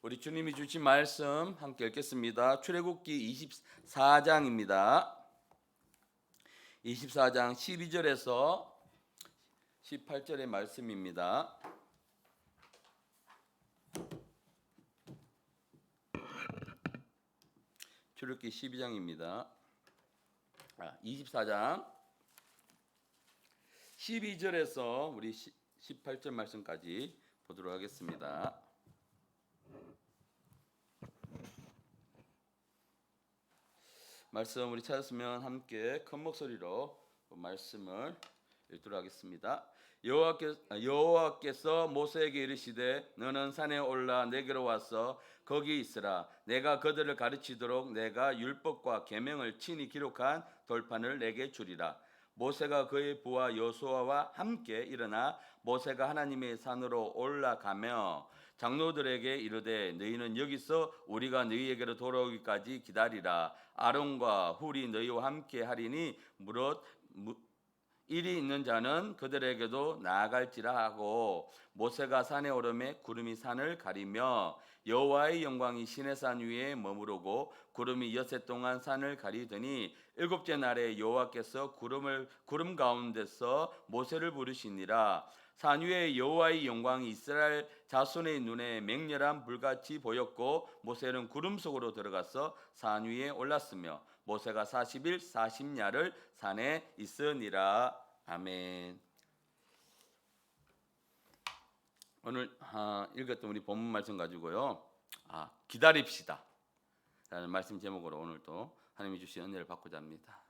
우리 주님이 주신 말씀 함께 읽겠습니다. 출애굽기 24장입니다. 24장 12절에서 18절의 말씀입니다. 출애굽기 12장입니다. 24장 12절에서 우리 18절 말씀까지 보도록 하겠습니다. 말씀 우리 찾았으면 함께 큰 목소리로 말씀을 읽도록 하겠습니다. 여호와께서 모세에게 이르시되 너는 산에 올라 내게로 와서 거기 있으라. 내가 그들을 가르치도록 내가 율법과 계명을 친히 기록한 돌판을 내게 주리라. 모세가 그의 부하 여호수아와 함께 일어나 모세가 하나님의 산으로 올라가며 장로들에게 이르되 너희는 여기서 우리가 너희에게로 돌아오기까지 기다리라. 아론과 훌이 너희와 함께 하리니 무릇 일이 있는 자는 그들에게도 나아갈지라 하고 모세가 산에 오르매 구름이 산을 가리며 여호와의 영광이 시내산 위에 머무르고 구름이 엿새 동안 산을 가리더니 일곱째 날에 여호와께서 구름 가운데서 모세를 부르시니라. 산 위에 여호와의 영광이 이스라엘 자손의 눈에 맹렬한 불같이 보였고 모세는 구름 속으로 들어가서 산 위에 올랐으며 모세가 40일 40야를 산에 있으니라. 아멘. 오늘 읽었던 우리 본문 말씀 가지고요. 기다립시다 라는 말씀 제목으로 오늘도 하나님이 주신 은혜를 받고자 합니다.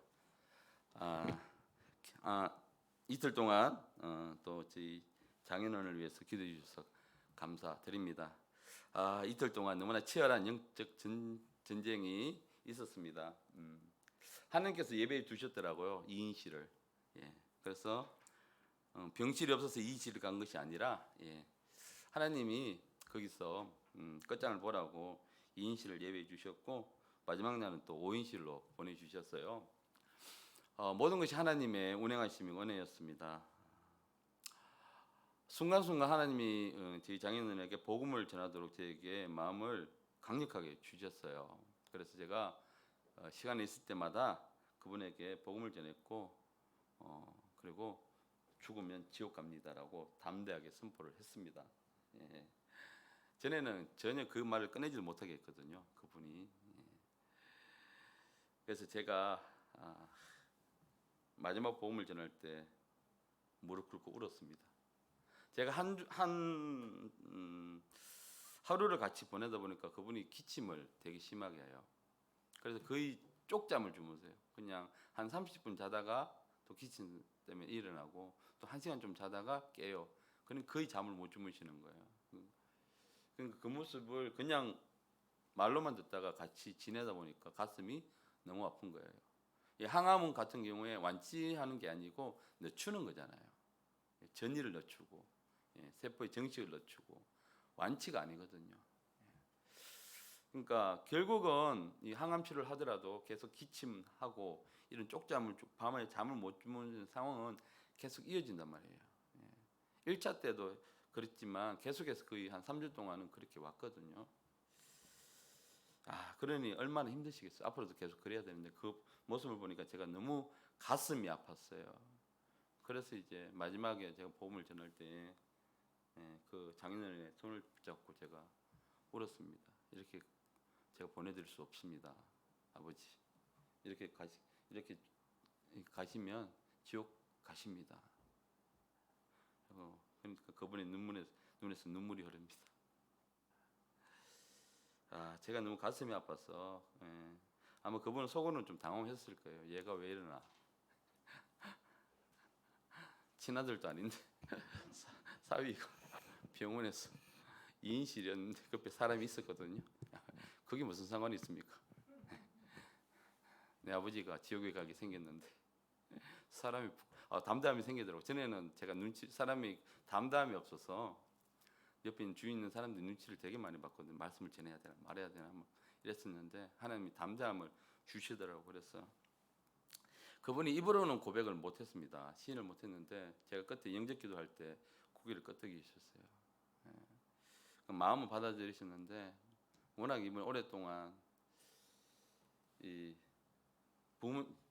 이틀 동안 또 저희 장인어른을 위해서 기도해 주셔서 감사드립니다. 이틀 동안 너무나 치열한 영적 전쟁이 있었습니다. 하나님께서 예배에 두셨더라고요. 이인실을. 그래서 병실이 없어서 이인실을 간 것이 아니라 하나님이 거기서 끝장을 보라고 2인실을 예배해 주셨고 마지막 날은 또 5인실로 보내주셨어요. 모든 것이 하나님의 운행하심이 은혜였습니다. 순간순간 하나님이 저희 장인어른에게 복음을 전하도록 저에게 마음을 강력하게 주셨어요. 그래서 제가 시간이 있을 때마다 그분에게 복음을 전했고 그리고 죽으면 지옥 갑니다라고 담대하게 선포를 했습니다. 전에는 전혀 그 말을 꺼내질 못하게 했거든요. 그분이. 그래서 제가 마지막 복음을 전할 때 무릎 꿇고 울었습니다. 제가 하루를 같이 보내다 보니까 그분이 기침을 되게 심하게 해요. 그래서 거의 쪽잠을 주무세요. 그냥 한 30분 자다가 또 기침 때문에 일어나고 또 1시간 좀 자다가 깨요. 그럼 거의 잠을 못 주무시는 거예요. 그러니까 그 모습을 그냥 말로만 듣다가 같이 지내다 보니까 가슴이 너무 아픈 거예요. 항암 같은 경우에 완치하는 게 아니고 늦추는 거잖아요. 전이를 늦추고 세포의 정식을 늦추고 완치가 아니거든요. 그러니까 결국은 이 항암 치료를 하더라도 계속 기침하고 이런 쪽잠을 밤에 잠을 못 주무는 상황은 계속 이어진단 말이에요. 1차 때도 그랬지만 계속해서 거의 한 3주 동안은 그렇게 왔거든요. 그러니 얼마나 힘드시겠어요. 앞으로도 계속 그래야 되는데 그 모습을 보니까 제가 너무 가슴이 아팠어요. 그래서 이제 마지막에 제가 복음을 전할 때 그 장인어른의 손을 붙잡고 제가 울었습니다. 이렇게 제가 보내드릴 수 없습니다, 아버지. 이렇게 가시면 지옥 가십니다. 그러니까 그분의 눈에서 눈물이 흐릅니다. 제가 너무 가슴이 아파서 아마 그분은 속으로는 좀 당황했을 거예요. 얘가 왜 이러나. 친아들도 아닌데 사위가 병원에서 2인실이었는데 옆에 사람이 있었거든요. 그게 무슨 상관이 있습니까? 내 아버지가 지옥에 가게 생겼는데 사람이 담담이 생기더라고. 전에는 제가 사람이 담담이 없어서 옆에 있는 주위 있는 사람들 눈치를 되게 많이 봤거든요. 말씀을 전해야 되나 말해야 되나 뭐 이랬었는데 하나님이 담담을 주시더라고. 그래서 그분이 입으로는 고백을 못했습니다. 시인을 못했는데 제가 그때 영접기도 할 때 고개를 끄덕이셨어요. 마음은 받아들이셨는데 워낙 이분 오랫동안 이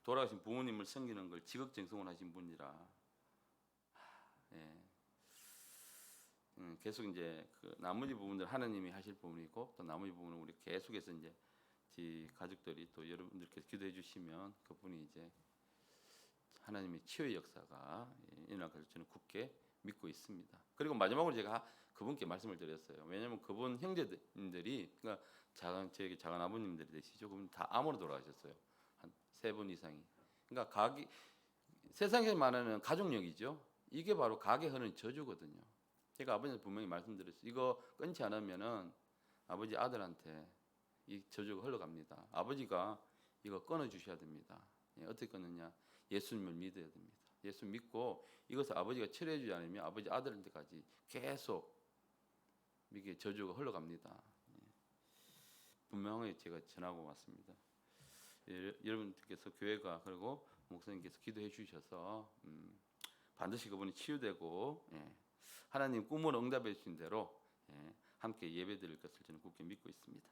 돌아가신 부모님을 섬기는 걸 지극정성을 하신 분이라 예. 계속 이제 그 나머지 부분들 하나님이 하실 부분이고 또 나머지 부분은 우리 계속해서 이제 가족들이 또 여러분들께서 기도해 주시면 그분이 이제 하나님의 치유의 역사가 일어날 것을 저는 굳게 믿고 있습니다. 그리고 마지막으로 제가 그분께 말씀을 드렸어요. 왜냐하면 그분 형제님들이 그러니까 저에게 작은 아버님들이 되시죠. 그분 다 암으로 돌아가셨어요. 한 3분 이상이. 그러니까 세상에 말하는 가족력이죠. 이게 바로 가게 하는 저주거든요. 제가 아버지한테 분명히 말씀드렸어요. 이거 끊지 않으면은 아버지 아들한테 이 저주가 흘러갑니다. 아버지가 이거 끊어 주셔야 됩니다. 어떻게 끊느냐? 예수님을 믿어야 됩니다. 예수 믿고 이것을 아버지가 처리해 주지 않으면 아버지 아들한테까지 계속 이게 저주가 흘러갑니다. 분명히 제가 전하고 왔습니다. 여러분들께서 교회가 그리고 목사님께서 기도해 주셔서 반드시 그분이 치유되고 하나님 꿈을 응답해 주신 대로 함께 예배드릴 것을 저는 굳게 믿고 있습니다.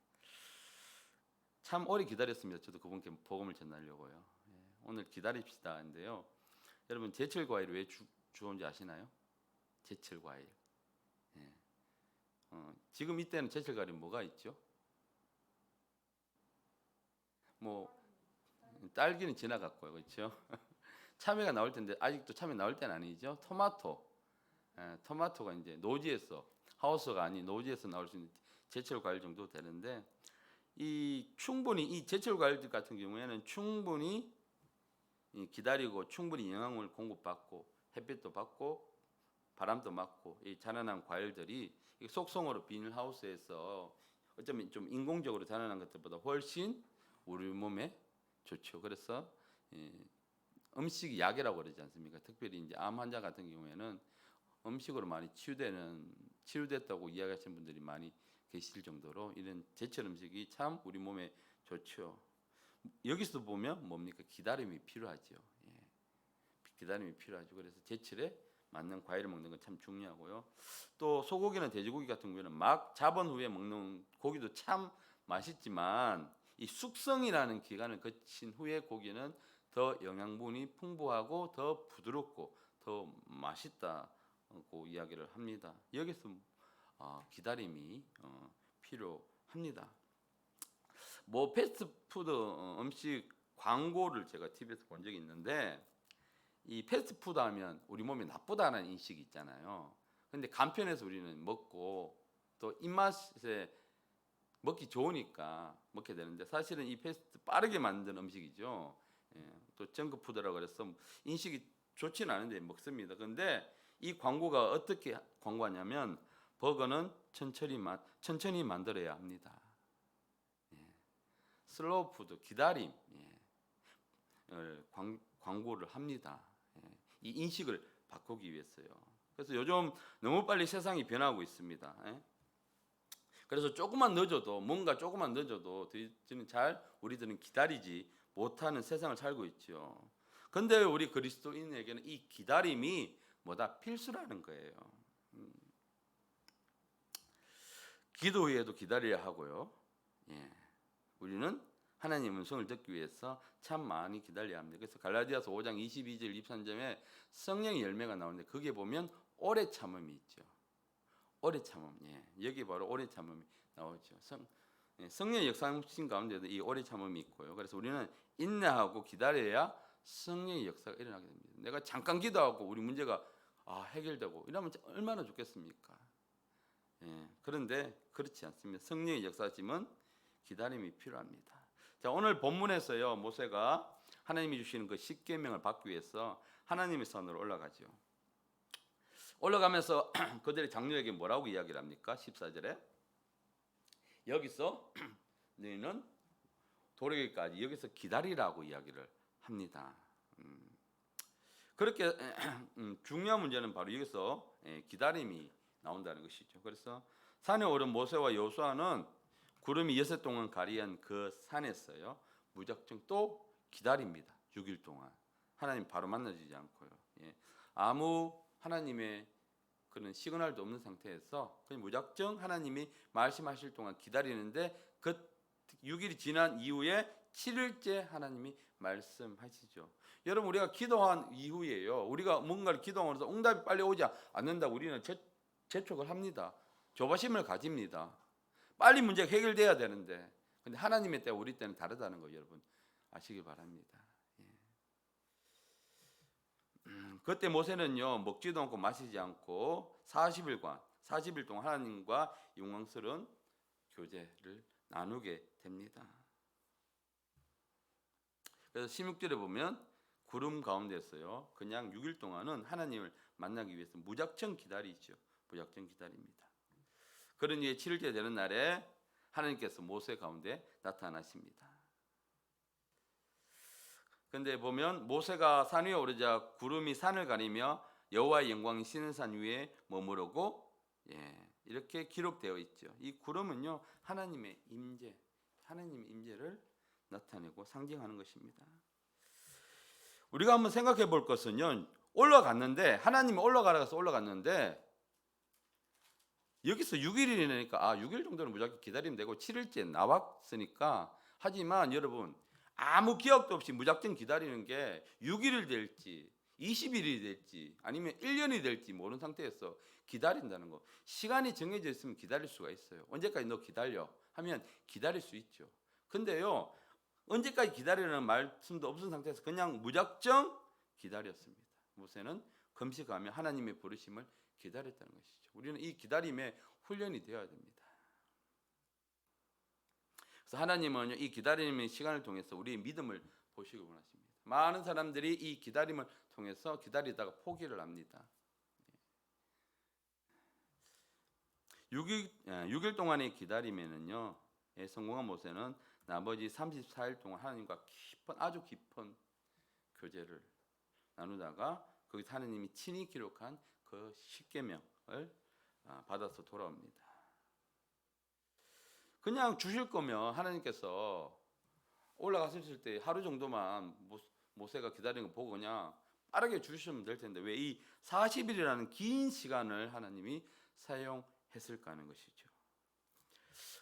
참 오래 기다렸습니다. 저도 그분께 복음을 전하려고요. 오늘 기다립시다인데요. 여러분 제철 과일 왜 주온지 아시나요? 제철 과일. 지금 이때는 제철 과일이 뭐가 있죠? 뭐 딸기는 지나갔고요, 그렇죠? 참외가 나올 텐데 아직도 참외 나올 때는 아니죠. 토마토가 이제 노지에서 하우스가 아닌 노지에서 나올 수 있는 제철 과일 정도 되는데 충분히 이 제철 과일들 같은 경우에는 충분히 기다리고 충분히 영양을 공급받고 햇빛도 받고 바람도 맞고 이 자라난 과일들이 속성으로 비닐하우스에서 어쩌면 좀 인공적으로 자라난 것들보다 훨씬 우리 몸에 좋죠. 그래서 음식이 약이라고 그러지 않습니까? 특별히 이제 암 환자 같은 경우에는 음식으로 많이 치료됐다고 이야기하시는 분들이 많이 계실 정도로 이런 제철 음식이 참 우리 몸에 좋죠. 여기서 보면 뭡니까? 기다림이 필요하죠. 기다림이 필요하죠. 그래서 제철에 맞는 과일을 먹는 건 참 중요하고요. 또 소고기나 돼지고기 같은 경우에는 막 잡은 후에 먹는 고기도 참 맛있지만 이 숙성이라는 기간을 거친 후에 고기는 더 영양분이 풍부하고 더 부드럽고 더 맛있다고 이야기를 합니다. 여기서 기다림이 필요합니다. 뭐 패스트푸드 음식 광고를 제가 TV에서 본 적이 있는데 이 패스트푸드 하면 우리 몸에 나쁘다는 인식이 있잖아요. 근데 간편해서 우리는 먹고 또 입맛에 먹기 좋으니까 먹게 되는데 사실은 이 패스트 빠르게 만든 음식이죠. 또 정크푸드라고 그래서 인식이 좋지는 않은데 먹습니다. 그런데 이 광고가 어떻게 광고하냐면 버거는 천천히 만들어야 합니다. 슬로우 푸드 기다림 광고를 합니다. 이 인식을 바꾸기 위해서요. 그래서 요즘 너무 빨리 세상이 변하고 있습니다. 그래서 뭔가 조금만 늦어도 우리들은 기다리지 못하는 세상을 살고 있죠. 그런데 우리 그리스도인에게는 이 기다림이 필수라는 거예요. 기도 후에도 기다려야 하고요. 우리는 하나님의 음성을 듣기 위해서 참 많이 기다려야 합니다. 그래서 갈라디아서 5장 22절 23절에 성령의 열매가 나오는데 거기에 보면 오래 참음이 있죠. 오래 참음. 여기 바로 오래 참음이 나오죠. 성령의 역사하신 가운데도 이 오래 참음이 있고요. 그래서 우리는 인내하고 기다려야 성령의 역사가 일어나게 됩니다. 내가 잠깐 기도하고 우리 문제가 해결되고 이러면 얼마나 좋겠습니까? 그런데 그렇지 않습니다. 성령의 역사심은 기다림이 필요합니다. 자, 오늘 본문에서요 모세가 하나님이 주시는 그 십계명을 받기 위해서 하나님의 산으로 올라가죠. 올라가면서 그들의 장로에게 뭐라고 이야기를 합니까? 14절에 여기서 너희는 도래기까지 여기서 기다리라고 이야기를 합니다. 그렇게 중요한 문제는 바로 여기서 기다림이 나온다는 것이죠. 그래서 산에 오른 모세와 여호수아는 구름이 6일 동안 가리한 그 산에서요 무작정 또 기다립니다. 6일 동안 하나님 바로 만나지지 않고요. 아무 하나님의 그런 시그널도 없는 상태에서 그냥 무작정 하나님이 말씀하실 동안 기다리는데 그 6일이 지난 이후에 7일째 하나님이 말씀하시죠. 여러분, 우리가 기도한 이후에요, 우리가 뭔가를 기도하면서 응답이 빨리 오지 않는다 우리는 재촉을 합니다. 조바심을 가집니다. 빨리 문제가 해결돼야 되는데, 근데 하나님의 때와 우리 때는 다르다는 거 여러분 아시길 바랍니다. 그때 모세는요, 먹지도 않고 마시지 않고 40일 동안 하나님과 영광스러운 교제를 나누게 됩니다. 그래서 16절에 보면 구름 가운데서요, 그냥 6일 동안은 하나님을 만나기 위해서 무작정 기다리죠. 무작정 기다립니다. 그런 이후에 7일째 되는 날에 하나님께서 모세 가운데 나타나십니다. 근데 보면 모세가 산 위에 오르자 구름이 산을 가리며 여호와의 영광이 시내산 위에 머무르고, 이렇게 기록되어 있죠. 이 구름은요, 하나님의 임재를 나타내고 상징하는 것입니다. 우리가 한번 생각해 볼 것은요, 올라갔는데 하나님이 올라갔는데 여기서 6일이니까 6일 정도는 무조건 기다리면 되고 7일째 나왔으니까, 하지만 여러분 아무 기억도 없이 무작정 기다리는 게 6일이 될지 20일이 될지 아니면 1년이 될지 모르는 상태에서 기다린다는 거, 시간이 정해져 있으면 기다릴 수가 있어요. 언제까지 너 기다려 하면 기다릴 수 있죠. 근데요, 언제까지 기다리라는 말씀도 없은 상태에서 그냥 무작정 기다렸습니다. 모세는 금식하며 하나님의 부르심을 기다렸다는 것이죠. 우리는 이 기다림에 훈련이 되어야 됩니다. 그래서 하나님은 이 기다림의 시간을 통해서 우리의 믿음을 보시기 원하십니다. 많은 사람들이 이 기다림을 통해서 기다리다가 포기를 합니다. 6일 동안의 기다림에는요, 성공한 모세는 나머지 34일 동안 하나님과 아주 깊은 교제를 나누다가 거기서 하나님이 친히 기록한 그 십계명을 받아서 돌아옵니다. 그냥 주실 거면 하나님께서 올라갔을 때 하루 정도만 모세가 기다리는 거 보고 그냥 빠르게 주시면 될 텐데 왜 이 40일이라는 긴 시간을 하나님이 사용했을까 하는 것이죠.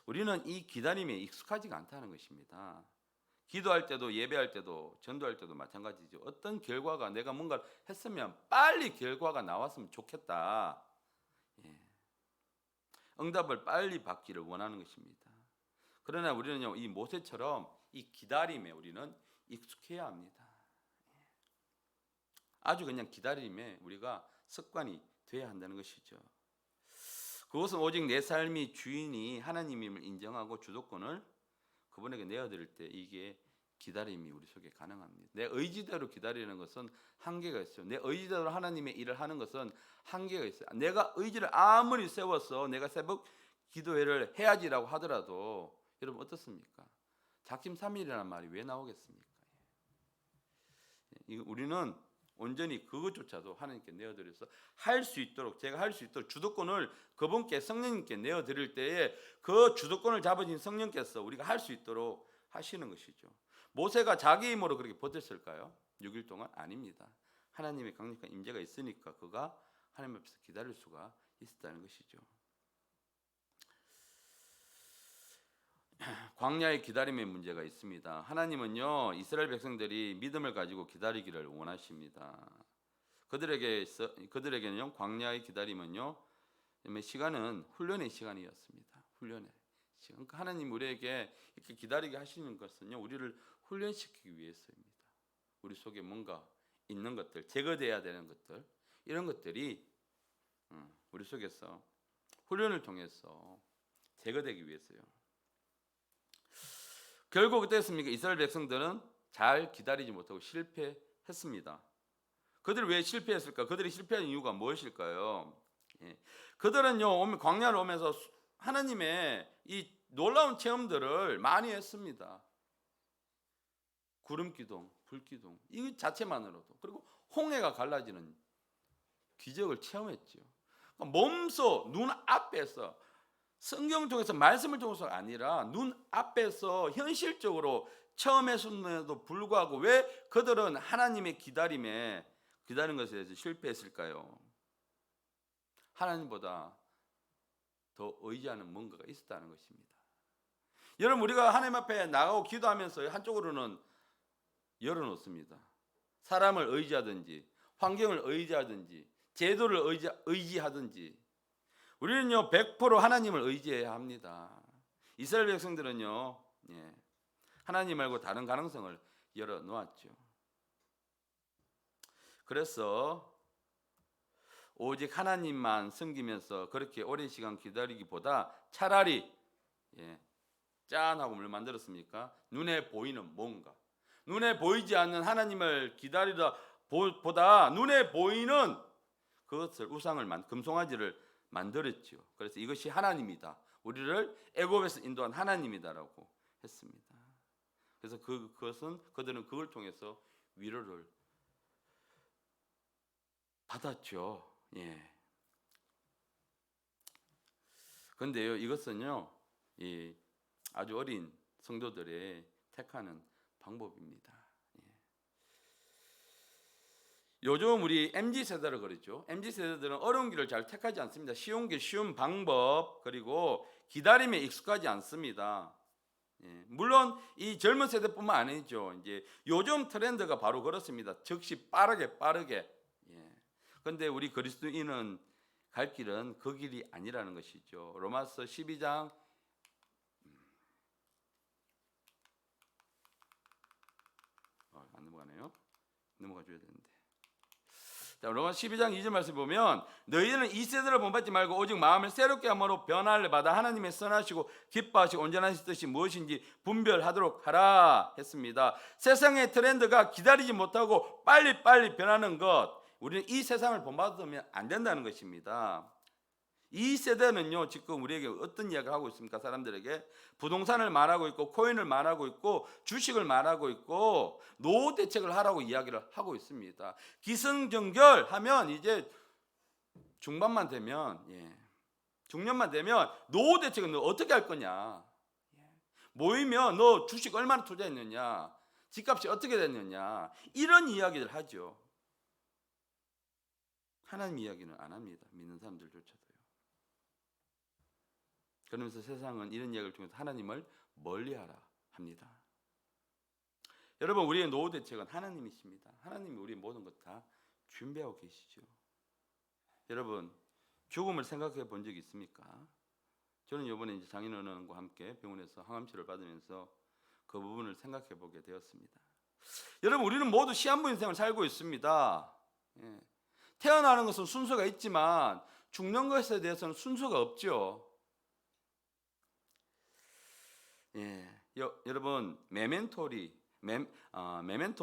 우리는 이 기다림에 익숙하지가 않다는 것입니다. 기도할 때도 예배할 때도 전도할 때도 마찬가지죠. 어떤 결과가, 내가 뭔가를 했으면 빨리 결과가 나왔으면 좋겠다. 응답을 빨리 받기를 원하는 것입니다. 그러나 우리는요, 이 모세처럼 이 기다림에 우리는 익숙해야 합니다. 아주 그냥 기다림에 우리가 습관이 돼야 한다는 것이죠. 그것은 오직 내 삶이 주인이 하나님임을 인정하고 주도권을 그분에게 내어드릴 때 이게 기다림이 우리 속에 가능합니다. 내 의지대로 기다리는 것은 한계가 있어요. 내 의지대로 하나님의 일을 하는 것은 한계가 있어요. 내가 의지를 아무리 세워서 내가 새벽 기도회를 해야지라고 하더라도 여러분 어떻습니까? 작심삼일이라는 말이 왜 나오겠습니까? 우리는 온전히 그것조차도 하나님께 내어드려서 할 수 있도록, 제가 할 수 있도록 주도권을 그분께, 성령님께 내어드릴 때에 그 주도권을 잡으신 성령께서 우리가 할 수 있도록 하시는 것이죠. 모세가 자기 힘으로 그렇게 버텼을까요? 6일 동안? 아닙니다. 하나님의 강력한 임재가 있으니까 그가 하나님 앞에서 기다릴 수가 있었다는 것이죠. 광야의 기다림의 문제가 있습니다. 하나님은요, 이스라엘 백성들이 믿음을 가지고 기다리기를 원하십니다. 그들에게는요, 광야의 기다림은요, 시간은 훈련의 시간이었습니다. 훈련의 시간. 그러니까 하나님 우리에게 이렇게 기다리게 하시는 것은요, 우리를 훈련시키기 위해서입니다. 우리 속에 뭔가 있는 것들, 제거돼야 되는 것들, 이런 것들이 우리 속에서 훈련을 통해서 제거되기 위해서요. 결국 어땠습니까? 이스라엘 백성들은 잘 기다리지 못하고 실패했습니다. 그들이 왜 실패했을까? 그들이 실패한 이유가 무엇일까요? 그들은요, 광야를 오면서 하나님의 이 놀라운 체험들을 많이 했습니다. 구름기둥, 불기둥, 이 자체만으로도, 그리고 홍해가 갈라지는 기적을 체험했죠. 그러니까 몸소 눈앞에서, 성경을 통해서, 말씀을 통해서 아니라 눈앞에서 현실적으로 체험했음에도 불구하고 왜 그들은 하나님의 기다리는 것에 대해서 실패했을까요? 하나님보다 더 의지하는 뭔가가 있었다는 것입니다. 여러분, 우리가 하나님 앞에 나가고 기도하면서 한쪽으로는 열어놓습니다. 사람을 의지하든지 환경을 의지하든지 제도를 의지하든지 우리는요 100% 하나님을 의지해야 합니다. 이스라엘 백성들은요 하나님 말고 다른 가능성을 열어놓았죠. 그래서 오직 하나님만 섬기면서 그렇게 오랜 시간 기다리기보다 차라리 짠하고 뭘 만들었습니까? 눈에 보이는 뭔가, 눈에 보이지 않는 하나님을 기다리다 보다 눈에 보이는 그것을 우상을 금송아지를 만들었죠. 그래서 이것이 하나님이다. 우리를 애굽에서 인도한 하나님이다라고 했습니다. 그래서 그들은 그걸 통해서 위로를 받았죠. 그런데요, 이것은요, 아주 어린 성도들의 택하는 방법입니다. 요즘 우리 MZ세대를 그랬죠. MZ세대들은 어려운 길을 잘 택하지 않습니다. 쉬운 길, 쉬운 방법, 그리고 기다림에 익숙하지 않습니다. 물론 이 젊은 세대뿐만 아니죠. 이제 요즘 트렌드가 바로 그렇습니다. 즉시 빠르게. 그런데 우리 그리스도인은 갈 길은 그 길이 아니라는 것이죠. 로마서 12장 안 넘어가네요. 넘어가 줘야 되는데. 자, 로마서 12장 2절 말씀 보면 너희는 이 세대를 본받지 말고 오직 마음을 새롭게 함으로 변화를 받아 하나님의 선하시고 기뻐하시고 온전하신 뜻이 무엇인지 분별하도록 하라 했습니다. 세상의 트렌드가 기다리지 못하고 빨리 변하는 것, 우리는 이 세상을 본받으면 안 된다는 것입니다. 이 세대는요 지금 우리에게 어떤 이야기를 하고 있습니까? 사람들에게 부동산을 말하고 있고 코인을 말하고 있고 주식을 말하고 있고 노후 대책을 하라고 이야기를 하고 있습니다. 기승전결하면 이제 중반만 되면 중년만 되면 노후 대책은 너 어떻게 할 거냐, 모이면 너 주식 얼마나 투자했느냐, 집값이 어떻게 됐느냐, 이런 이야기를 하죠. 하나님 이야기는 안 합니다. 믿는 사람들조차도요. 그러면서 세상은 이런 이야기를 통해서 하나님을 멀리하라 합니다. 여러분, 우리의 노후 대책은 하나님이십니다. 하나님이 우리의 모든 것 다 준비하고 계시죠. 여러분, 죽음을 생각해 본 적이 있습니까? 저는 이번에 이제 장인어른과 함께 병원에서 항암치료를 받으면서 그 부분을 생각해 보게 되었습니다. 여러분, 우리는 모두 시한부 인생을 살고 있습니다. 태어나는 것은 순서가 있지만 죽는 것에 대해서는 순서가 없죠. 여러분, 메멘토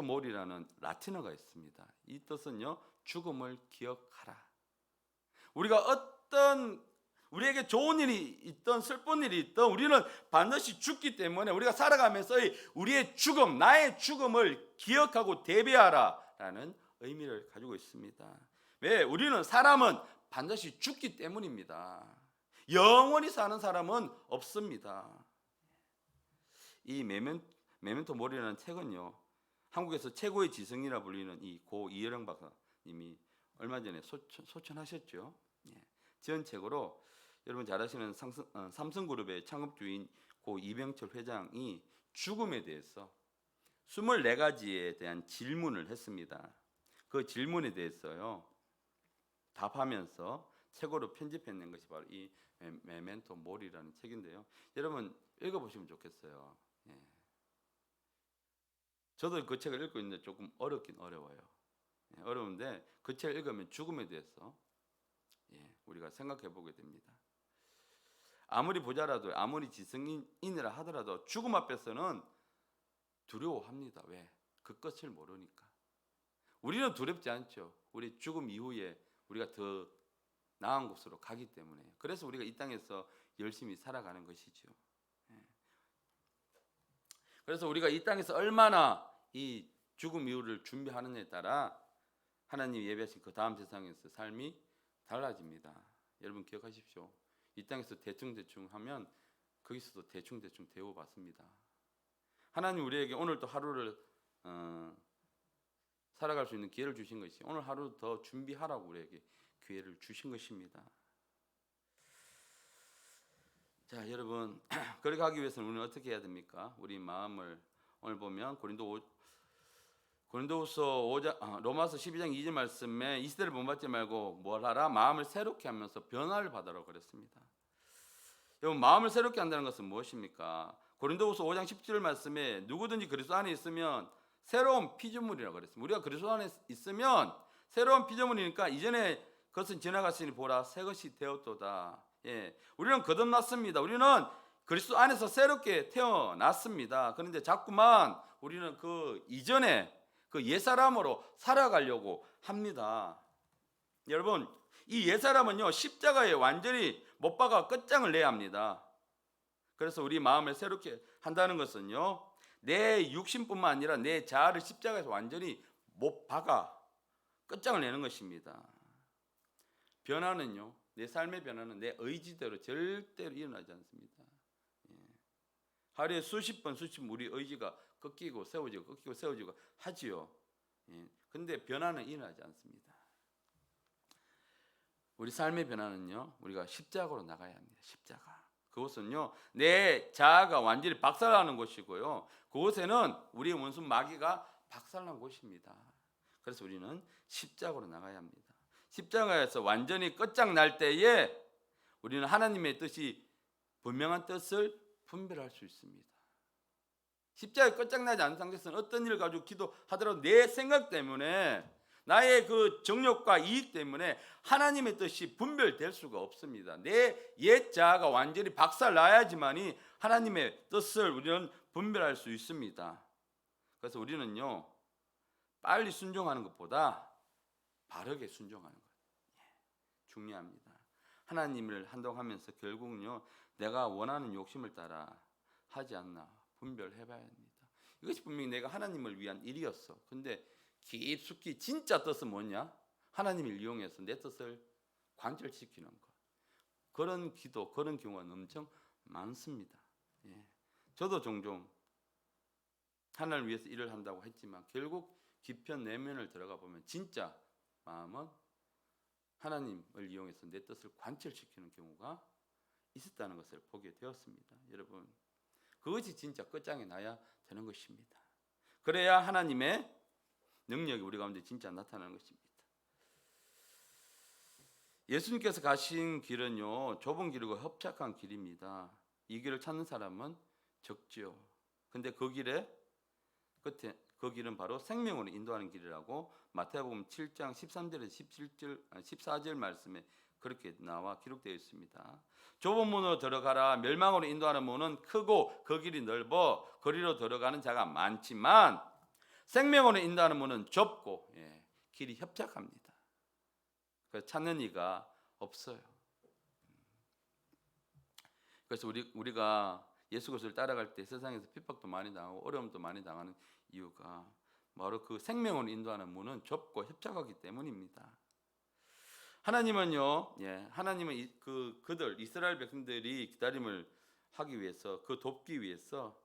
모리라는 라틴어가 있습니다. 이 뜻은요, 죽음을 기억하라. 우리에게 좋은 일이 있던 슬픈 일이 있던 우리는 반드시 죽기 때문에 우리가 살아가면서 우리의 죽음, 나의 죽음을 기억하고 대비하라라는 의미를 가지고 있습니다. 왜? 사람은 반드시 죽기 때문입니다. 영원히 사는 사람은 없습니다. 이 메멘토 모리라는 책은요, 한국에서 최고의 지성이라 불리는 이 고 이혜령 박사님이 얼마 전에 소천하셨죠. 지은 책으로 여러분 잘 아시는 삼성그룹의 창업주인 고 이병철 회장이 죽음에 대해서 24가지에 대한 질문을 했습니다. 그 질문에 대해서요 답하면서 책으로 편집해낸 것이 바로 이 메멘토 모리라는 책인데요. 여러분 읽어보시면 좋겠어요. 저도 그 책을 읽고 있는데 조금 어렵긴 어려워요. 어려운데 그 책을 읽으면 죽음에 대해서 우리가 생각해 보게 됩니다. 아무리 부자라도 아무리 지성인이라 하더라도 죽음 앞에서는 두려워합니다. 왜? 그 끝을 모르니까. 우리는 두렵지 않죠. 우리 죽음 이후에 우리가 더 나은 곳으로 가기 때문에. 그래서 우리가 이 땅에서 열심히 살아가는 것이죠. 그래서 우리가 이 땅에서 얼마나 이 죽음 이후를 준비하느냐에 따라 하나님이 예비하신 그 다음 세상에서 삶이 달라집니다. 여러분 기억하십시오. 이 땅에서 대충 하면 거기서도 대충 대우받습니다. 하나님 우리에게 오늘도 하루를 살아갈 수 있는 기회를 주신 것이 오늘 하루 더 준비하라고 우리에게 기회를 주신 것입니다. 자, 여러분, 그렇게 하기 위해서는 우리는 어떻게 해야 됩니까? 우리 마음을 오늘 보면 고린도후서 5장, 로마서 12장 2절 말씀에 이 시대를 본받지 말고 뭘 하라? 마음을 새롭게 하면서 변화를 받으라고 그랬습니다. 여러분, 마음을 새롭게 한다는 것은 무엇입니까? 고린도후서 5장 10절 말씀에 누구든지 그리스도 안에 있으면 새로운 피조물이라고 그랬습니다. 우리가 그리스도 안에 있으면 새로운 피조물이니까 이전에 그것은 지나갔으니 보라 새 것이 되었도다. 예, 우리는 거듭났습니다. 우리는 그리스도 안에서 새롭게 태어났습니다. 그런데 자꾸만 우리는 그 이전에 그 옛사람으로 살아가려고 합니다. 여러분, 이 옛사람은요 십자가에 완전히 못 박아 끝장을 내야 합니다. 그래서 우리 마음을 새롭게 한다는 것은요 내 육신뿐만 아니라 내 자아를 십자가에서 완전히 못 박아 끝장을 내는 것입니다. 변화는요 내 삶의 변화는 내 의지대로 절대로 일어나지 않습니다. 하루에 수십 번 우리 의지가 꺾이고 세워지고 하지요. 근데 변화는 일어나지 않습니다. 우리 삶의 변화는요 우리가 십자가로 나가야 합니다. 십자가. 그것은요 내 자아가 완전히 박살나는 곳이고요 그곳에는 우리의 원수 마귀가 박살난 곳입니다. 그래서 우리는 십자가로 나가야 합니다. 십자가에서 완전히 끝장날 때에 우리는 하나님의 뜻이 분명한 뜻을 분별할 수 있습니다. 십자가에 끝장나지 않은 상태에서는 어떤 일을 가지고 기도하더라도 내 생각 때문에 나의 그 정욕과 이익 때문에 하나님의 뜻이 분별될 수가 없습니다. 내 옛 자아가 완전히 박살나야지만이 하나님의 뜻을 우리는 분별할 수 있습니다. 그래서 우리는요 빨리 순종하는 것보다 바르게 순종하는 것 중요합니다. 하나님을 한동하면서 결국은요 내가 원하는 욕심을 따라 하지 않나 분별해봐야 합니다. 이것이 분명히 내가 하나님을 위한 일이었어. 근데 깊숙이 진짜 뜻은 뭐냐? 하나님을 이용해서 내 뜻을 관철시키는 것. 그런 기도, 그런 경우가 엄청 많습니다. 저도 종종 하나님을 위해서 일을 한다고 했지만 결국 깊은 내면을 들어가 보면 진짜 마음은 하나님을 이용해서 내 뜻을 관철시키는 경우가 있었다는 것을 보게 되었습니다. 여러분, 그것이 진짜 끝장이 나야 되는 것입니다. 그래야 하나님의 능력이 우리 가운데 진짜 나타나는 것입니다. 예수님께서 가신 길은요 좁은 길이고 협착한 길입니다. 이 길을 찾는 사람은 적지요. 근데 그 길에 끝에 그 길은 바로 생명으로 인도하는 길이라고 마태복음 7장 13절에서 14절 말씀에 그렇게 나와 기록되어 있습니다. 좁은 문으로 들어가라. 멸망으로 인도하는 문은 크고 그 길이 넓어 거리로 들어가는 자가 많지만 생명으로 인도하는 문은 좁고 길이 협착합니다. 그래서 찾는 이가 없어요. 그래서 우리가 예수 그리스도를 따라갈 때 세상에서 핍박도 많이 당하고 어려움도 많이 당하는 이유가 바로 그 생명으로 인도하는 문은 좁고 협착하기 때문입니다. 하나님은요, 하나님은 그들 이스라엘 백성들이 기다림을 하기 위해서 그 돕기 위해서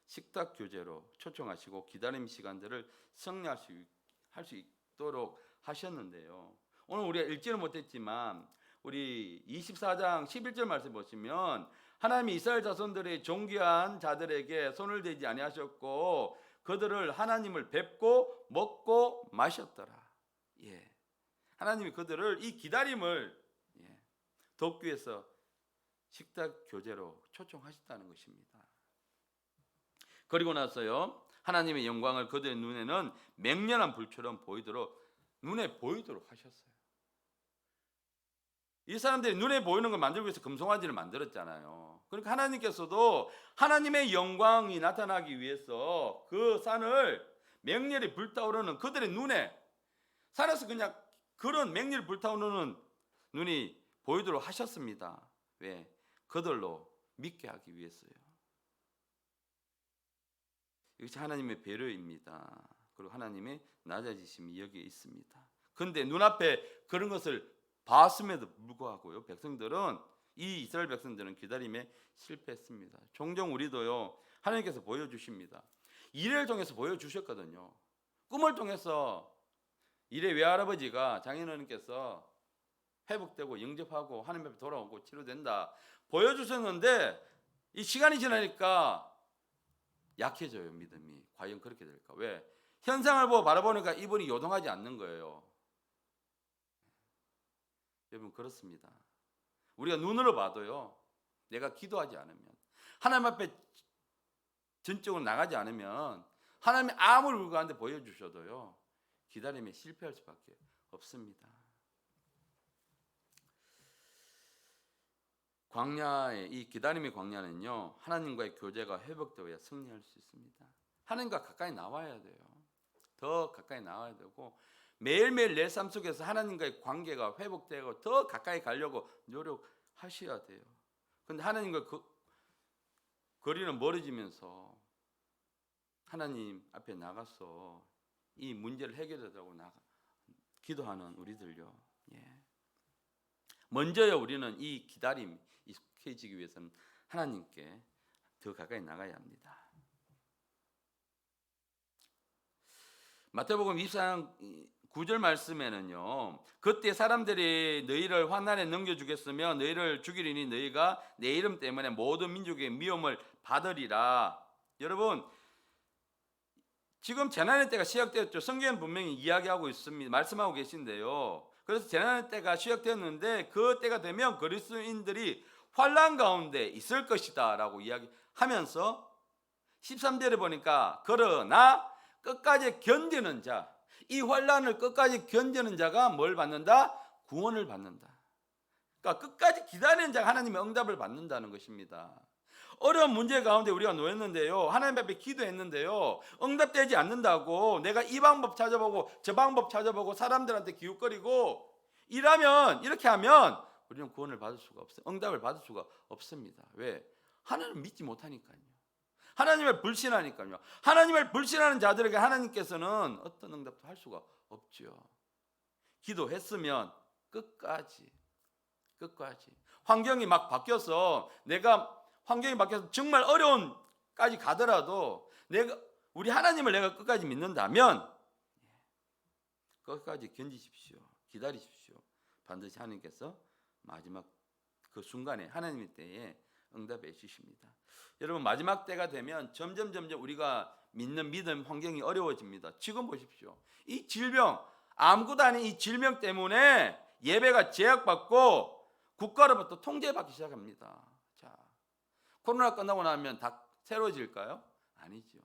식탁 교제로 초청하시고 기다림 시간들을 성리할 수 있도록 하셨는데요. 오늘 우리가 읽지는 못했지만 우리 24장 11절 말씀 보시면 하나님이 이스라엘 자손들의 존귀한 자들에게 손을 대지 아니하셨고 그들을 하나님을 뵙고 먹고 마셨더라. 하나님이 그들을 이 기다림을 돕기 위해서 식탁 교제로 초청하셨다는 것입니다. 그리고 나서요 하나님의 영광을 그들의 눈에는 맹렬한 불처럼 눈에 보이도록 하셨어요. 이 사람들이 눈에 보이는 걸 만들기 위해서 금송아지를 만들었잖아요. 그러니까 하나님께서도 하나님의 영광이 나타나기 위해서 그 산을 맹렬히 불타오르는 그들의 눈에 산에서 그냥 그런 맹렬히 불타오르는 눈이 보이도록 하셨습니다. 왜? 그들로 믿게 하기 위해서요. 이것이 하나님의 배려입니다. 그리고 하나님의 낮아지심이 여기에 있습니다. 그런데 눈앞에 그런 것을 봤음에도 불구하고요 이 이스라엘 백성들은 기다림에 실패했습니다. 종종 우리도요 하나님께서 보여주십니다. 이래를 통해서 보여주셨거든요. 꿈을 통해서 이래 외할아버지가 장인어른께서 회복되고 영접하고 하나님 앞에 돌아오고 치료된다 보여주셨는데 이 시간이 지나니까 약해져요. 믿음이. 과연 그렇게 될까? 왜? 현상을 보고 바라보니까 이분이 요동하지 않는 거예요. 여러분 그렇습니다. 우리가 눈으로 봐도요, 내가 기도하지 않으면, 하나님 앞에 전적으로 나가지 않으면 하나님이 아무리 우리한테 보여주셔도요, 기다림에 실패할 수밖에 없습니다. 광야의 이 기다림의 광야는요, 하나님과의 교제가 회복되어야 승리할 수 있습니다. 하나님과 가까이 나와야 돼요. 더 가까이 나와야 되고 매일매일 내 삶 속에서 하나님과의 관계가 회복되고 더 가까이 가려고 노력하셔야 돼요. 그런데 하나님과 거리는 멀어지면서 하나님 앞에 나가서 이 문제를 해결하자고 기도하는 우리들요. 예. 먼저요, 우리는 이 기다림 익숙해지기 위해서는 하나님께 더 가까이 나가야 합니다. 마태복음 24장 9절 말씀에는요, 그때 사람들이 너희를 환난에 넘겨주겠으며 너희를 죽이리니 너희가 내 이름 때문에 모든 민족의 미움을 받으리라. 여러분, 지금 재난의 때가 시작되었죠. 성경은 분명히 이야기하고 있습니다. 말씀하고 계신데요. 그래서 재난의 때가 시작되었는데 그 때가 되면 그리스도인들이 환난 가운데 있을 것이다 라고 이야기하면서 13절에 보니까 그러나 끝까지 견디는 자, 이 환난을 끝까지 견디는 자가 뭘 받는다? 구원을 받는다. 그러니까 끝까지 기다리는 자가 하나님의 응답을 받는다는 것입니다. 어려운 문제 가운데 우리가 놓였는데요, 하나님 앞에 기도했는데요, 응답되지 않는다고 내가 이 방법 찾아보고 저 방법 찾아보고 사람들한테 기웃거리고 이렇게 하면 우리는 구원을 받을 수가 없어요. 응답을 받을 수가 없습니다. 왜? 하나님을 믿지 못하니까요. 하나님을 불신하니까요. 하나님을 불신하는 자들에게 하나님께서는 어떤 응답도 할 수가 없죠. 기도했으면 끝까지 환경이 막 바뀌어서 정말 어려운까지 가더라도 우리 하나님을 내가 끝까지 믿는다면 끝까지 견디십시오. 기다리십시오. 반드시 하나님께서 마지막 그 순간에 하나님의 때에 응답해 주십니다. 여러분, 마지막 때가 되면 점점 우리가 믿는 믿음 환경이 어려워집니다. 지금 보십시오. 이 질병, 아무것도 아닌 이 질병 때문에 예배가 제약받고 국가로부터 통제받기 시작합니다. 자, 코로나 끝나고 나면 다 새로워질까요? 아니죠.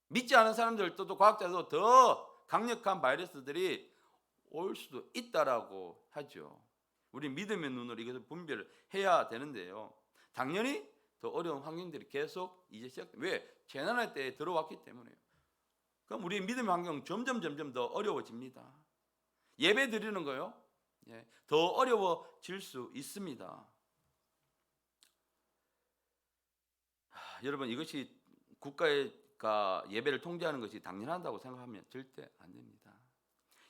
믿지 않은 사람들도 또 과학자도 더 강력한 바이러스들이 올 수도 있다라고 하죠. 우리 믿음의 눈으로 이것을 분별을 해야 되는데요. 당연히 더 어려운 환경들이 계속 이제 시작됩니다. 왜? 재난의 때에 들어왔기 때문에요. 그럼 우리 믿음의 환경 점점 더 어려워집니다. 예배 드리는 거요, 더 어려워질 수 있습니다. 여러분, 이것이 국가가 예배를 통제하는 것이 당연하다고 생각하면 절대 안 됩니다.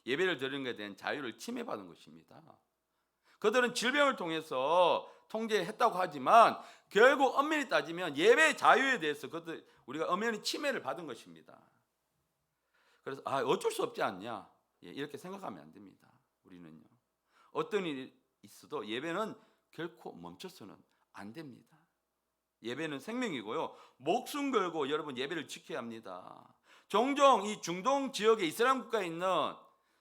예배를 드리는 것에 대한 자유를 침해받은 것입니다. 그들은 질병을 통해서 통제했다고 하지만 결국 엄밀히 따지면 예배의 자유에 대해서 우리가 엄연히 침해를 받은 것입니다. 그래서 어쩔 수 없지 않냐, 이렇게 생각하면 안 됩니다. 우리는요, 어떤 일이 있어도 예배는 결코 멈춰서는 안 됩니다. 예배는 생명이고요, 목숨 걸고 여러분 예배를 지켜야 합니다. 종종 이 중동 지역의 이슬람 국가에 있는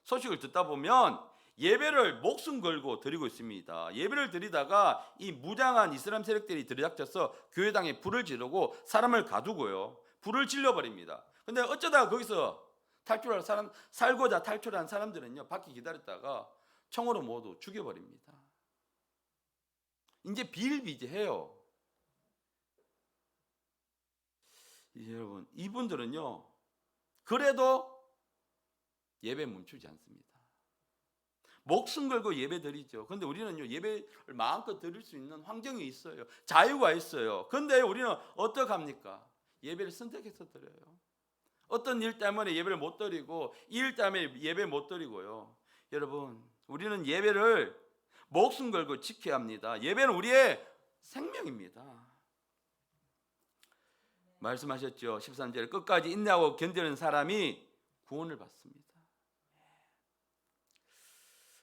소식을 듣다 보면 예배를 목숨 걸고 드리고 있습니다. 예배를 드리다가 이 무장한 이슬람 세력들이 들이닥쳐서 교회당에 불을 지르고 사람을 가두고요, 불을 질러버립니다. 근데 어쩌다가 거기서 살고자 탈출한 사람들은요, 밖에 기다렸다가 총으로 모두 죽여버립니다. 이제 비일비재해요. 여러분, 이분들은요, 그래도 예배 멈추지 않습니다. 목숨 걸고 예배 드리죠. 그런데 우리는요, 예배를 마음껏 드릴 수 있는 환경이 있어요. 자유가 있어요. 그런데 우리는 어떻게 합니까? 예배를 선택해서 드려요. 어떤 일 때문에 예배를 못 드리고, 이 일 때문에 예배 못 드리고요. 여러분, 우리는 예배를 목숨 걸고 지켜야 합니다. 예배는 우리의 생명입니다. 말씀하셨죠. 13절, 끝까지 인내하고 견디는 사람이 구원을 받습니다.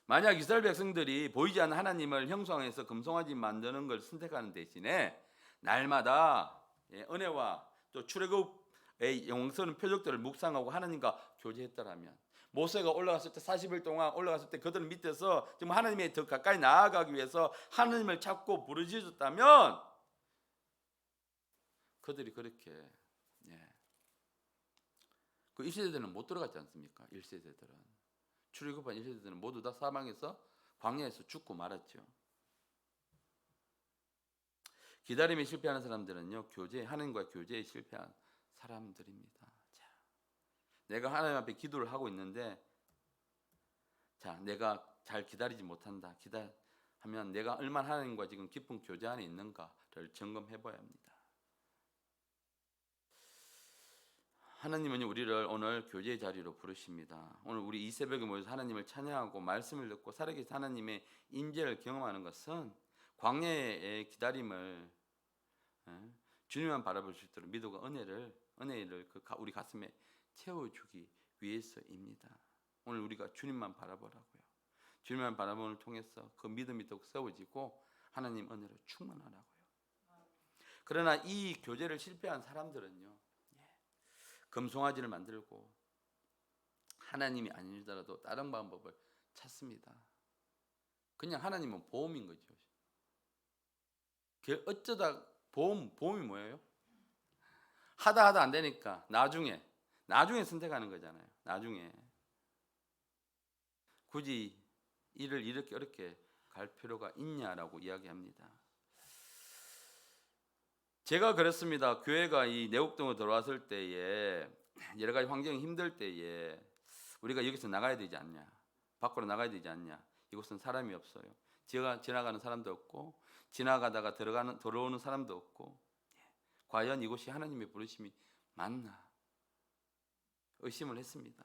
만약 이스라엘 백성들이 보이지 않는 하나님을 형상해서 금송아지 만드는 걸 선택하는 대신에 날마다 은혜와 또 출애굽의 영성스러운 표적들을 묵상하고 하나님과 교제했더라면, 모세가 올라갔을 때 40일 동안 올라갔을 때 그들 밑에서 지금 하나님에 더 가까이 나아가기 위해서 하나님을 찾고 부르짖었다면 그들이 그렇게 그 1세대들은 못 들어갔지 않습니까? 1세대들은 출애굽한 1세대들은 모두 다 사망해서 광야에서 죽고 말았죠. 기다림에 실패하는 사람들은요, 하나님과 교제에 실패한 사람들입니다. 자, 내가 하나님 앞에 기도를 하고 있는데, 자, 내가 잘 기다리지 못한다. 하면 내가 얼마나 하나님과 지금 깊은 교제 안에 있는가를 점검해봐야 합니다. 하나님은 우리를 오늘 교제의 자리로 부르십니다. 오늘 우리 이 새벽에 모여서 하나님을 찬양하고 말씀을 듣고 살아계신 하나님의 임재를 경험하는 것은 광야의 기다림을 주님만 바라볼 수 있도록 믿음과 은혜를 우리 가슴에 채워주기 위해서입니다. 오늘 우리가 주님만 바라보라고요. 주님만 바라봄을 통해서 그 믿음이 더욱 세워지고 하나님 은혜로 충만하라고요. 그러나 이 교제를 실패한 사람들은요, 금송아지를 만들고 하나님이 아니더라도 다른 방법을 찾습니다. 그냥 하나님은 보험인 거죠. 어쩌다 보험이 뭐예요? 하다 안 되니까 나중에 선택하는 거잖아요. 나중에 굳이 일을 이렇게 어렵게 갈 필요가 있냐라고 이야기합니다. 제가 그랬습니다. 교회가 이 내곡동으로 들어왔을 때에 여러 가지 환경이 힘들 때에 우리가 여기서 나가야 되지 않냐, 밖으로 나가야 되지 않냐. 이곳은 사람이 없어요. 제가 지나가는 사람도 없고 지나가다가 들어오는 사람도 없고, 과연 이곳이 하나님의 부르심이 맞나 의심을 했습니다.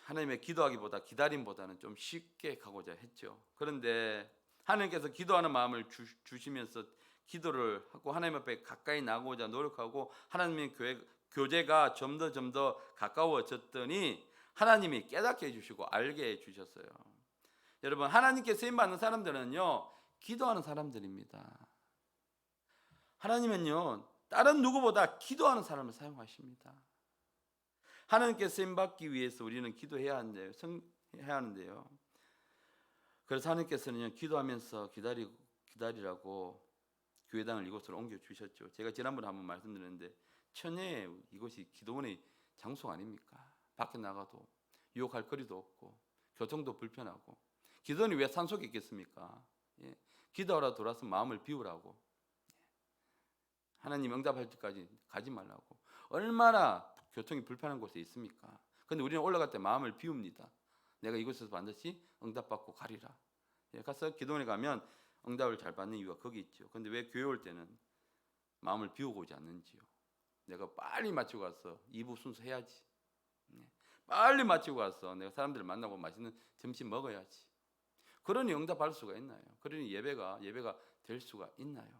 하나님의 기도하기보다 기다림보다는 좀 쉽게 가고자 했죠. 그런데 하나님께서 기도하는 마음을 주시면서 기도를 하고 하나님 앞에 가까이 나가고자 노력하고 하나님의 교제가 좀 더 가까워졌더니 하나님이 깨닫게 해주시고 알게 해주셨어요. 여러분, 하나님께 쓰임받는 사람들은요, 기도하는 사람들입니다. 하나님은요, 다른 누구보다 기도하는 사람을 사용하십니다. 하나님께 쓰임받기 위해서 우리는 기도해야 하는데요. 그래서 하나님께서는 기도하면서 기다리라고 교회당을 이곳으로 옮겨주셨죠. 제가 지난번에 한번 말씀드렸는데, 천혜에 이곳이 기도원의 장소 아닙니까? 밖에 나가도 유혹할 거리도 없고 교통도 불편하고, 기도원이 왜 산속에 있겠습니까? 기도하러 돌아서 마음을 비우라고, 하나님 응답할 때까지 가지 말라고. 얼마나 교통이 불편한 곳에 있습니까? 근데 우리는 올라갈 때 마음을 비웁니다. 내가 이곳에서 반드시 응답받고 가리라. 가서 기도원에 가면 응답을 잘 받는 이유가 거기 있죠. 근데 왜 교회 올 때는 마음을 비우고 오지 않는지요? 내가 빨리 마치고 가서 2부 순서 해야지. 빨리 마치고 가서 내가 사람들을 만나고 맛있는 점심 먹어야지. 그러니 응답받을 수가 있나요? 그러니 예배가 될 수가 있나요?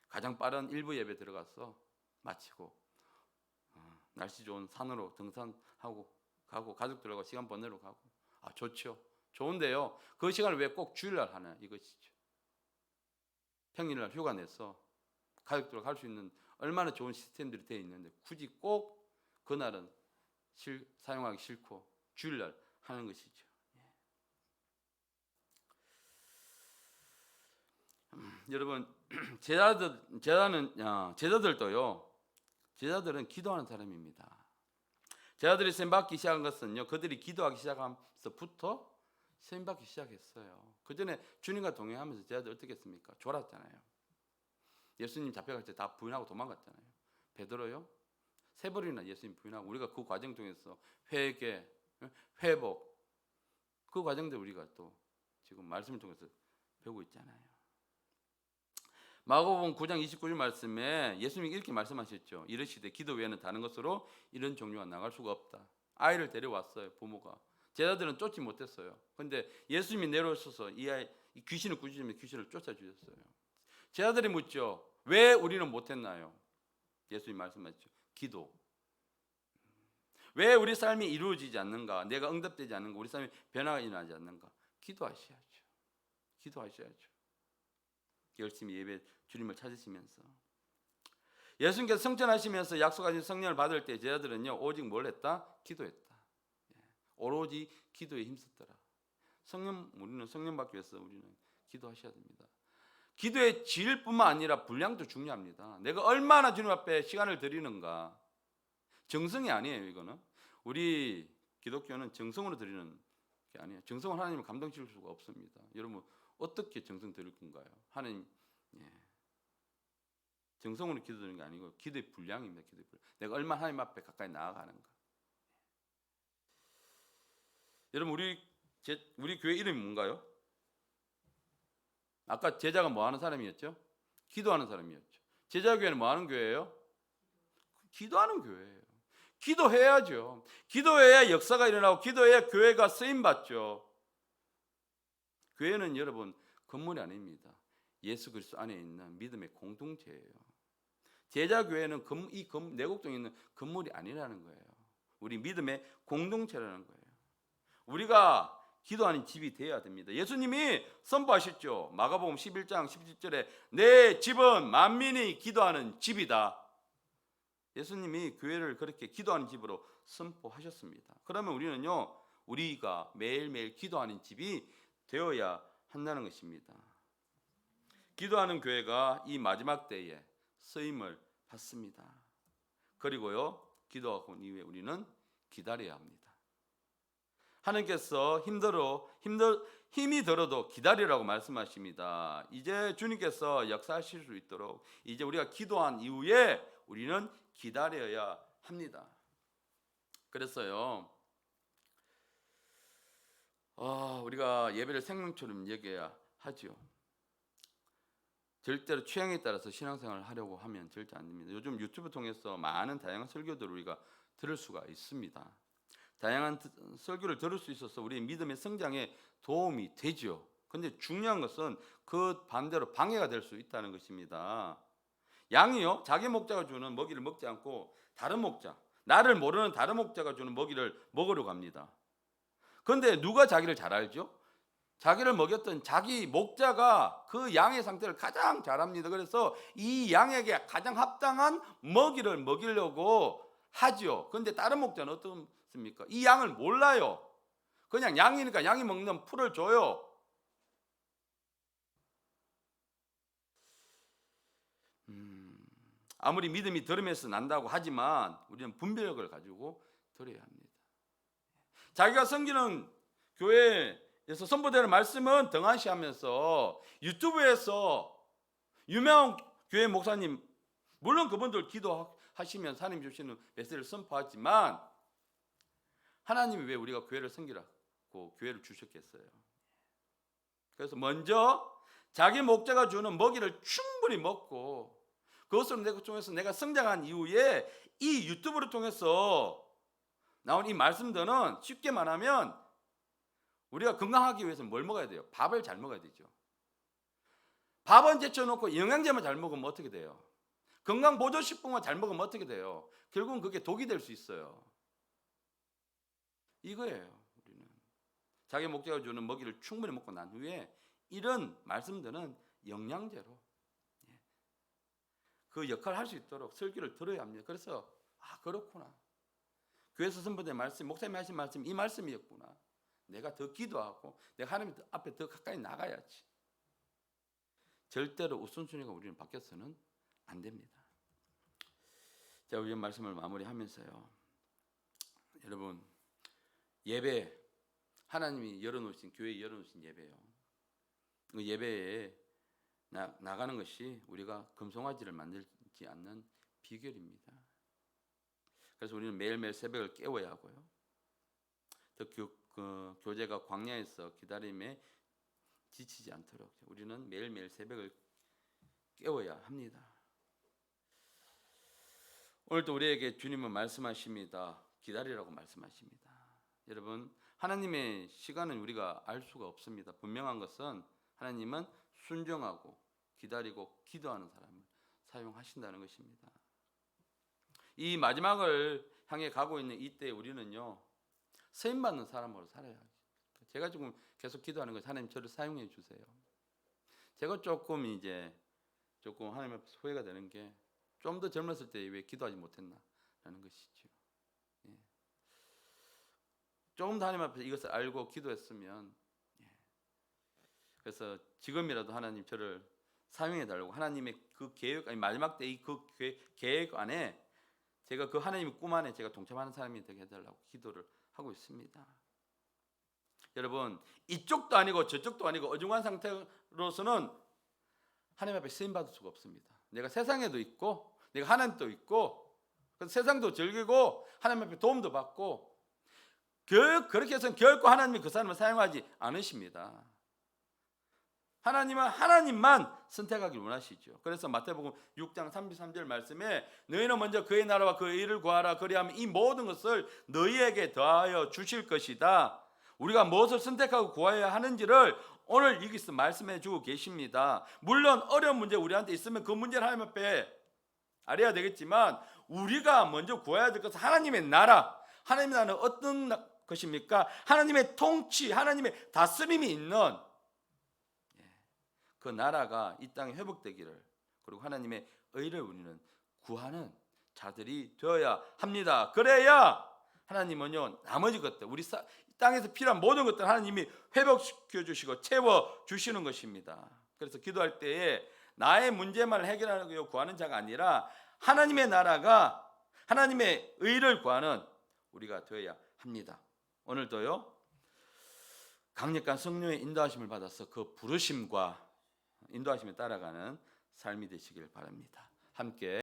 가장 빠른 1부 예배 들어가서 마치고 날씨 좋은 산으로 등산하고 가고 가족들하고 시간 보내러 가고, 좋죠. 좋은데요, 그 시간을 왜 꼭 주일날 하나 이것이죠. 평일날 휴가 내서 가족들과 갈 수 있는 얼마나 좋은 시스템들이 되어 있는데 굳이 꼭 그날은 사용하기 싫고 주일날 하는 것이죠. 여러분, 제자들은 기도하는 사람입니다. 제자들이 쓰임받기 시작한 것은요, 그들이 기도하기 시작하면서부터 쓰임받기 시작했어요. 그 전에 주님과 동행하면서 제자들 어떻게 했습니까? 졸았잖아요. 예수님 잡혀갈 때 다 부인하고 도망갔잖아요. 베드로요, 3번이나 예수님 부인하고, 우리가 그 과정 중에서 회개, 회복, 그 과정들 우리가 또 지금 말씀을 통해서 배우고 있잖아요. 마가복음 9장 29절 말씀에 예수님이 이렇게 말씀하셨죠. 이르시되 기도 외에는 다른 것으로 이런 종류가 나갈 수가 없다. 아이를 데려왔어요, 부모가. 제자들은 쫓지 못했어요. 그런데 예수님이 내려오셔서 이 귀신을 꾸짖으면 귀신을 쫓아주셨어요. 제자들이 묻죠. 왜 우리는 못했나요? 예수님이 말씀하셨죠. 기도. 왜 우리 삶이 이루어지지 않는가? 내가 응답되지 않는가? 우리 삶에 변화가 일어나지 않는가? 기도하셔야죠. 기도하셔야죠. 열심히 예배 주님을 찾으시면서 예수님께서 성천하시면서 약속하신 성령을 받을 때 제자들은요 오직 뭘 했다? 기도했다. 오로지 기도에 힘썼더라. 우리는 성령 받기 위해서 우리는 기도하셔야 됩니다. 기도의 질뿐만 아니라 분량도 중요합니다. 내가 얼마나 주님 앞에 시간을 드리는가. 정성이 아니에요. 이거는 우리 기독교는 정성으로 드리는 게 아니에요. 정성은 하나님을 감동시킬 수가 없습니다. 여러분 어떻게 정성 드릴 건가요? 하나님 정성으로 기도드리는 게 아니고 기도의 분량입니다. 기도의 분량. 내가 얼마나 하나님 앞에 가까이 나아가는가. 여러분 우리 교회 이름이 뭔가요? 아까 제자가 뭐 하는 사람이었죠? 기도하는 사람이었죠. 제자 교회는 뭐 하는 교회예요? 기도하는 교회예요. 기도해야죠. 기도해야 역사가 일어나고 기도해야 교회가 쓰임 받죠. 교회는 여러분 건물이 아닙니다. 예수 그리스도 안에 있는 믿음의 공동체예요. 제자 교회는 이 내곡동에 있는 건물이 아니라는 거예요. 우리 믿음의 공동체라는 거예요. 우리가 기도하는 집이 되어야 됩니다. 예수님이 선포하셨죠. 마가복음 11장 17절에 내 집은 만민이 기도하는 집이다. 예수님이 교회를 그렇게 기도하는 집으로 선포하셨습니다. 그러면 우리는요, 우리가 매일매일 기도하는 집이 되어야 한다는 것입니다. 기도하는 교회가 이 마지막 때에 쓰임을 받습니다. 그리고요, 기도하고 온 이후에 우리는 기다려야 합니다. 하나님께서 힘이 들어도 기다리라고 말씀하십니다. 이제 주님께서 역사하실 수 있도록 이제 우리가 기도한 이후에 우리는 기다려야 합니다. 그래서요, 우리가 예배를 생명처럼 여겨야 하죠. 절대로 취향에 따라서 신앙생활을 하려고 하면 절대 안 됩니다. 요즘 유튜브 통해서 많은 다양한 설교들을 우리가 들을 수가 있습니다. 다양한 설교를 들을 수 있어서 우리의 믿음의 성장에 도움이 되죠. 그런데 중요한 것은 그 반대로 방해가 될 수 있다는 것입니다. 양이요, 자기 목자가 주는 먹이를 먹지 않고 다른 목자, 나를 모르는 다른 목자가 주는 먹이를 먹으러 갑니다. 그런데 누가 자기를 잘 알죠? 자기를 먹였던 자기 목자가 그 양의 상태를 가장 잘 압니다. 그래서 이 양에게 가장 합당한 먹이를 먹이려고 하죠. 그런데 다른 목자는 어떻습니까? 이 양을 몰라요. 그냥 양이니까 양이 먹는 풀을 줘요. 아무리 믿음이 들음에서 난다고 하지만 우리는 분별력을 가지고 들어야 합니다. 자기가 섬기는 교회에서 선포되는 말씀은 등한시하면서 유튜브에서 유명한 교회 목사님, 물론 그분들 기도하시면서 하나님 주시는 메시지를 선포하지만 하나님이 왜 우리가 교회를 섬기라고 교회를 주셨겠어요? 그래서 먼저 자기 목자가 주는 먹이를 충분히 먹고 그것을 통해서 내가 성장한 이후에 이 유튜브를 통해서 나온 이 말씀들은 쉽게 말하면 우리가 건강하기 위해서는 뭘 먹어야 돼요? 밥을 잘 먹어야 되죠. 밥은 제쳐놓고 영양제만 잘 먹으면 어떻게 돼요? 건강보조식품만 잘 먹으면 어떻게 돼요? 결국은 그게 독이 될 수 있어요. 이거예요. 우리는 자기 목자가 주는 먹이를 충분히 먹고 난 후에 이런 말씀들은 영양제로 그 역할을 할 수 있도록 설교를 들어야 합니다. 그래서 그렇구나. 교회에서 선포된 말씀, 목사님이 하신 말씀, 이 말씀이었구나. 내가 더 기도하고 내가 하나님 앞에 더 가까이 나가야지. 절대로 우선순위가 우리는 바뀌어서는 안 됩니다. 자, 우리 말씀을 마무리하면서요. 여러분, 예배, 하나님이 열어놓으신, 교회에 열어놓으신 예배요. 그 예배에 나가는 것이 우리가 금송아지를 만들지 않는 비결입니다. 그래서 우리는 매일매일 새벽을 깨워야 하고요. 또 교제가 광야에서 기다림에 지치지 않도록 우리는 매일매일 새벽을 깨워야 합니다. 오늘도 우리에게 주님은 말씀하십니다. 기다리라고 말씀하십니다. 여러분, 하나님의 시간은 우리가 알 수가 없습니다. 분명한 것은 하나님은 순종하고 기다리고 기도하는 사람을 사용하신다는 것입니다. 이 마지막을 향해 가고 있는 이때 우리는요, 쓰임 받는 사람으로 살아야 해요. 제가 지금 계속 기도하는 것이 하나님 저를 사용해 주세요. 제가 조금 하나님 앞에서 후회가 되는 게 좀 더 젊었을 때 왜 기도하지 못했나라는 것이죠. 예. 조금 더 하나님 앞에서 이것을 알고 기도했으면, 그래서 지금이라도 하나님 저를 사용해 달라고 하나님의 그 계획, 마지막 때 이 그 계획 안에 제가 그 하나님의 꿈 안에 제가 동참하는 사람이 되게 해달라고 기도를 하고 있습니다. 여러분, 이쪽도 아니고 저쪽도 아니고 어중한 상태로서는 하나님 앞에 쓰임 받을 수가 없습니다. 내가 세상에도 있고 내가 하나님도 있고, 그래서 세상도 즐기고 하나님 앞에 도움도 받고, 그렇게 해서는 결코 하나님이 그 사람을 사용하지 않으십니다. 하나님은 하나님만 선택하길 원하시죠. 그래서 마태복음 6장 33절 말씀에 너희는 먼저 그의 나라와 그의 의를 구하라. 그리하면 이 모든 것을 너희에게 더하여 주실 것이다. 우리가 무엇을 선택하고 구해야 하는지를 오늘 여기서 말씀해 주고 계십니다. 물론 어려운 문제 우리한테 있으면 그 문제를 하나님 앞에 알아야 되겠지만, 우리가 먼저 구해야 될 것은 하나님의 나라. 하나님의 나라는 어떤 것입니까? 하나님의 통치, 하나님의 다스림이 있는 그 나라가 이 땅에 회복되기를, 그리고 하나님의 의를 우리는 구하는 자들이 되어야 합니다. 그래야 하나님은요, 나머지 것들, 우리 땅에서 필요한 모든 것들 하나님이 회복시켜 주시고 채워 주시는 것입니다. 그래서 기도할 때에 나의 문제만 해결하려고 구하는 자가 아니라 하나님의 나라가, 하나님의 의를 구하는 우리가 되어야 합니다. 오늘도요, 강력한 성령의 인도하심을 받아서 그 부르심과 인도하심에 따라가는 삶이 되시길 바랍니다. 함께